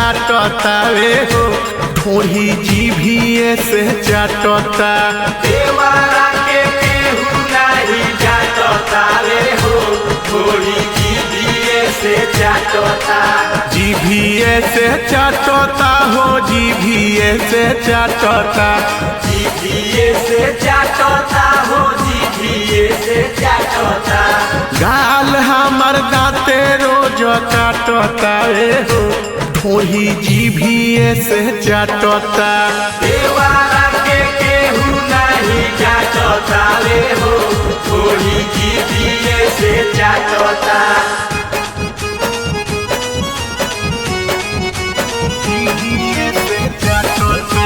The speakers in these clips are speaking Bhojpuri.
काटतावे हो थोड़ी जीभिए से चाटता। देवारा के केहू नहीं जाटतावे हो थोड़ी जीभिए से चाटता। जीभिए से चाटता हो जीभिए से चाटता। जीभिए से चाटता हो जीभिए से चाटता। गाल हमर दाते रोज काटतावे हो थोड़ी जीभिए से चाटता। देवारा के केहू नहीं जाटतावे हो थोड़ी जीभिए से चाटता। जीभिए से चाटता।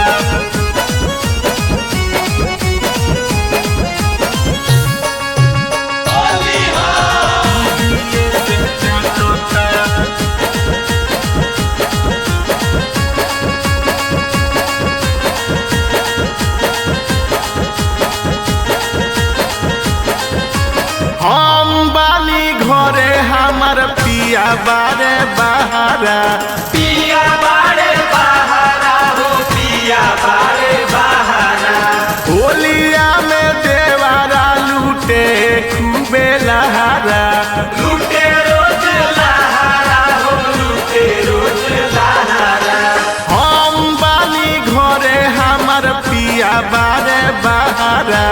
हम बानी घरे हमार पिया बारे बहारा। पिया बारे बहारा हो पिया बारे बहारा। होलिया में देवारा लूटे खूबे लहारा। लूटे रोज लहारा हो लूटे रोज लहारा। हम बानी घरे हमार पिया बारे बहारा।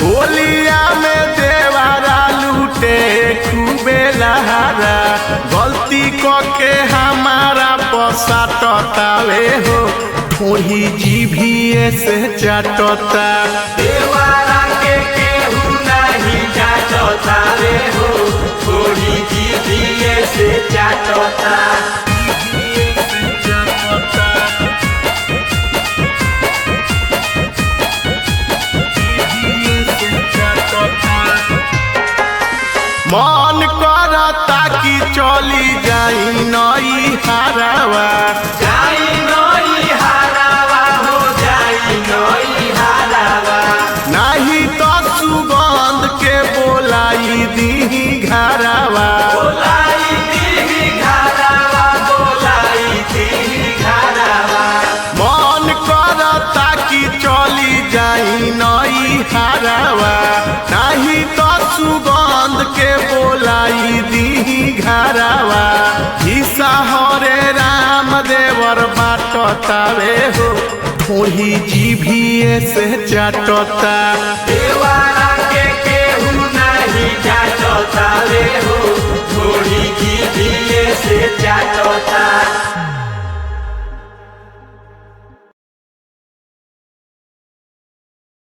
होलिया में देवारा लूटे खूबे लहारा। गलती के हमारा पसाटतावे हो थोड़ी जीभिए से चाटता। देवारा के केहू नहीं जाटतावे हो थोड़ी जीभिए से चाटता। मन करता कि चली जाई नई हारावा। जाई नई हारावा हो जाई नई हारावा। नहीं तो सुगंध के बोलाई दी घरावा। बोलाई दी घरावा बोलाई दी घरावा। मन करता कि चली जाई नई हारावा। नहीं तो सुगंध के बोलाई दी घरावा। ईसा हरे राम देवर बाटतावे हो थोड़ी जीभिए से चाटता। देवारा के केहू नहीं जाटतावे हो थोड़ी जीभिए से चाटता।